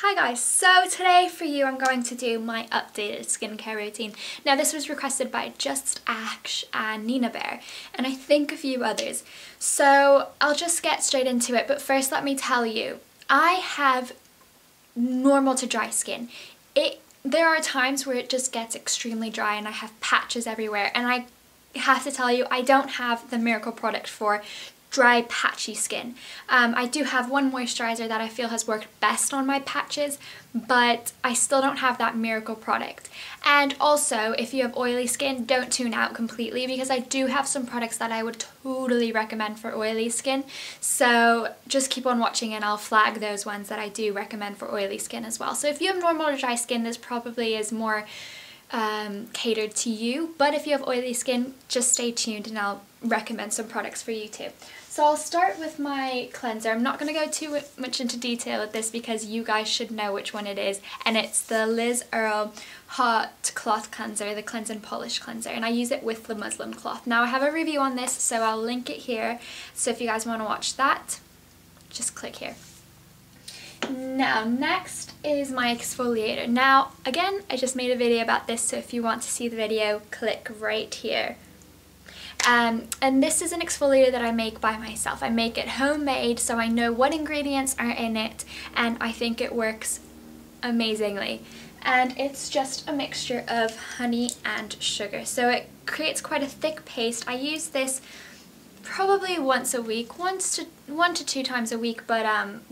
Hi guys, so today for you I'm going to do my updated skincare routine. Now this was requested by Just Ash and Nina Bear and I think a few others. So I'll just get straight into it, but first let me tell you, I have normal to dry skin. There are times where it just gets extremely dry and I have patches everywhere, and I have to tell you I don't have the miracle product for dry patchy skin. I do have one moisturizer that I feel has worked best on my patches, but I still don't have that miracle product. And also, if you have oily skin, don't tune out completely, because I do have some products that I would totally recommend for oily skin. So just keep on watching and I'll flag those ones that I do recommend for oily skin as well. So if you have normal to dry skin, this probably is more catered to you, but if you have oily skin, just stay tuned and I'll recommend some products for you too. So I'll start with my cleanser. I'm not going to go too much into detail with this because you guys should know which one it is, and it's the Liz Earle Hot Cloth Cleanser, the Cleanse and Polish Cleanser, and I use it with the muslin cloth. Now I have a review on this, so I'll link it here, so if you guys want to watch that, just click here. Now next is my exfoliator. Now again, I just made a video about this, so if you want to see the video, click right here. And this is an exfoliator that I make by myself. I make it homemade, so I know what ingredients are in it, and I think it works amazingly. And it's just a mixture of honey and sugar, so it creates quite a thick paste. I use this probably once a week, one to two times a week, but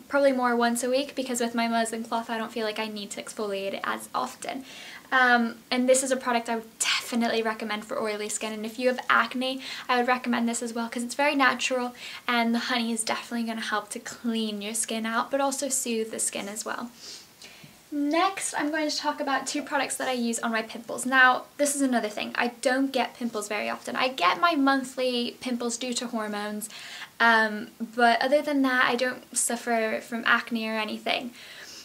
probably more once a week, because with my muslin cloth I don't feel like I need to exfoliate it as often. And this is a product I would definitely recommend for oily skin, and if you have acne I would recommend this as well, because it's very natural and the honey is definitely going to help to clean your skin out but also soothe the skin as well. Next, I'm going to talk about two products that I use on my pimples. Now, this is another thing. I don't get pimples very often. I get my monthly pimples due to hormones, but other than that, I don't suffer from acne or anything.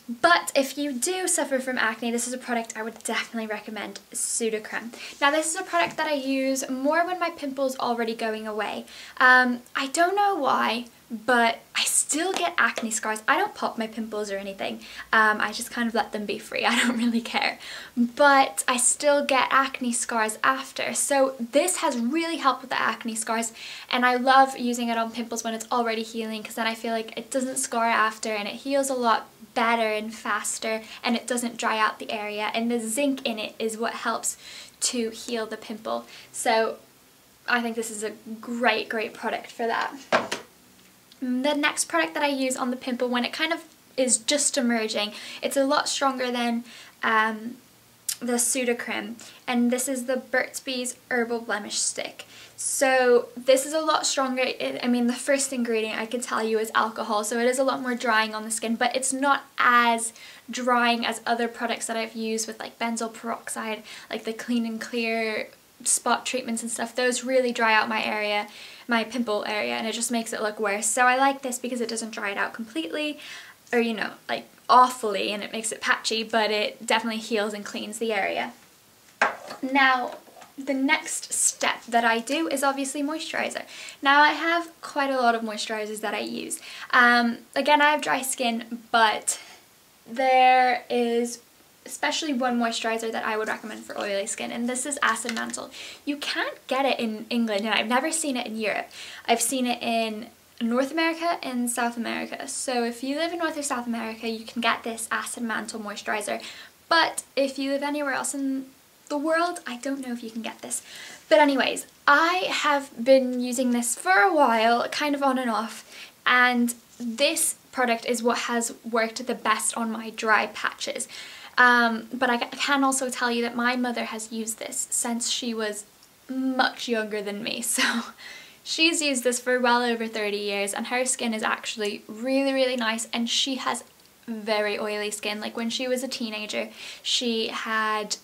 But if you do suffer from acne, this is a product I would definitely recommend, Sudocrem. Now this is a product that I use more when my pimples are already going away. I don't know why, but I still get acne scars. I don't pop my pimples or anything. I just kind of let them be free. I don't really care. But I still get acne scars after. So this has really helped with the acne scars, and I love using it on pimples when it's already healing, because then I feel like it doesn't scar after and it heals a lot better and faster, and it doesn't dry out the area, and the zinc in it is what helps to heal the pimple. So I think this is a great product for that. The next product that I use on the pimple when it kind of is just emerging, it's a lot stronger than the Sudocrem, and this is the Burts Herbal Blemish Stick. So this is a lot stronger. I mean, the first ingredient I can tell you is alcohol, so it is a lot more drying on the skin, but it's not as drying as other products that I've used with like benzoyl peroxide, like the Clean and Clear spot treatments and stuff. Those really dry out my area, my pimple area, and it just makes it look worse. So I like this because it doesn't dry it out completely, or you know, like awfully, and it makes it patchy, but it definitely heals and cleans the area. Now the next step that I do is obviously moisturizer. Now I have quite a lot of moisturizers that I use. Again, I have dry skin, but there is especially one moisturizer that I would recommend for oily skin, and this is Acid Mantle. You can't get it in England, and I've never seen it in Europe. I've seen it in North America and South America. So if you live in North or South America, you can get this Acid Mantle moisturizer. But if you live anywhere else in the world, I don't know if you can get this. But anyways, I have been using this for a while, kind of on and off, and this product is what has worked the best on my dry patches. But I can also tell you that my mother has used this since she was much younger than me, so she's used this for well over 30 years, and her skin is actually really nice, and she has very oily skin. Like when she was a teenager, she had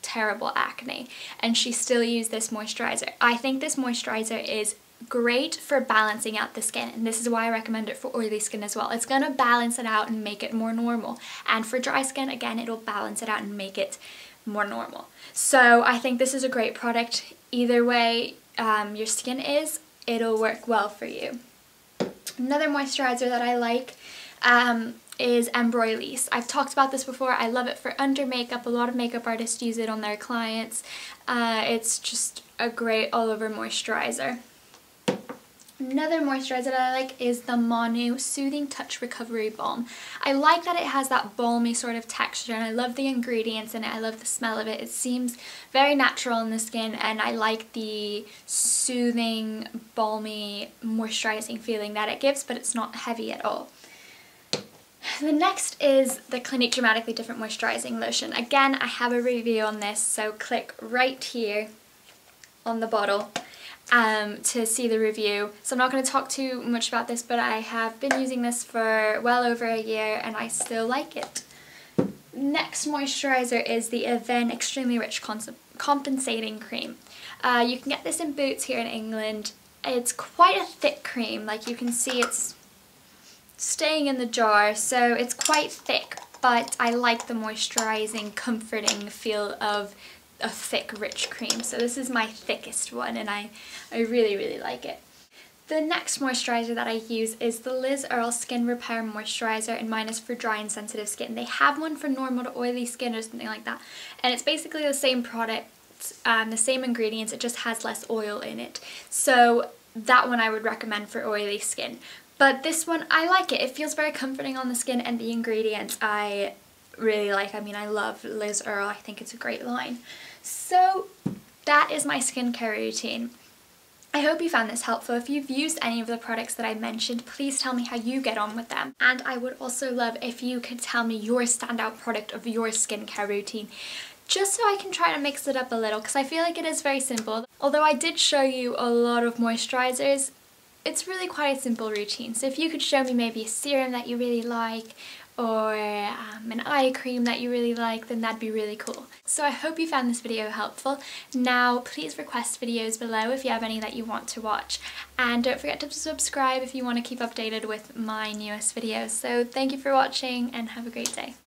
terrible acne, and she still used this moisturizer. I think this moisturizer is great for balancing out the skin, and this is why I recommend it for oily skin as well. It's going to balance it out and make it more normal, and for dry skin, again, it'll balance it out and make it more normal. So I think this is a great product. Either way your skin is, it'll work well for you. Another moisturizer that I like is Embroyliss. I've talked about this before. I love it for under makeup. A lot of makeup artists use it on their clients. It's just a great all over moisturizer. Another moisturizer that I like is the Monu Soothing Touch Recovery Balm. I like that it has that balmy sort of texture, and I love the ingredients in it. I love the smell of it. It seems very natural on the skin, and I like the soothing, balmy, moisturizing feeling that it gives, but it's not heavy at all. The next is the Clinique Dramatically Different Moisturizing Lotion. Again, I have a review on this, so click right here on the bottle to see the review. So I'm not going to talk too much about this, but I have been using this for well over a year and I still like it. Next moisturizer is the Avene Extremely Rich Compensating Cream. You can get this in Boots here in England. It's quite a thick cream, like you can see it's staying in the jar, so it's quite thick, but I like the moisturizing, comforting feel of a thick, rich cream. So this is my thickest one, and I really, really like it. The next moisturizer that I use is the Liz Earle Skin Repair Moisturizer, and mine is for dry and sensitive skin. They have one for normal to oily skin or something like that, and it's basically the same product, the same ingredients, it just has less oil in it. So that one I would recommend for oily skin. But this one, I like it. It feels very comforting on the skin, and the ingredients I really like. I mean, I love Liz Earle. I think it's a great line. So that is my skincare routine. I hope you found this helpful. If you've used any of the products that I mentioned, please tell me how you get on with them. And I would also love if you could tell me your standout product of your skincare routine, just so I can try to mix it up a little, because I feel like it is very simple. Although I did show you a lot of moisturizers, it's really quite a simple routine. So if you could show me maybe a serum that you really like, or an eye cream that you really like, then that'd be really cool. So I hope you found this video helpful. Now please request videos below if you have any that you want to watch, and don't forget to subscribe if you want to keep updated with my newest videos. So thank you for watching and have a great day.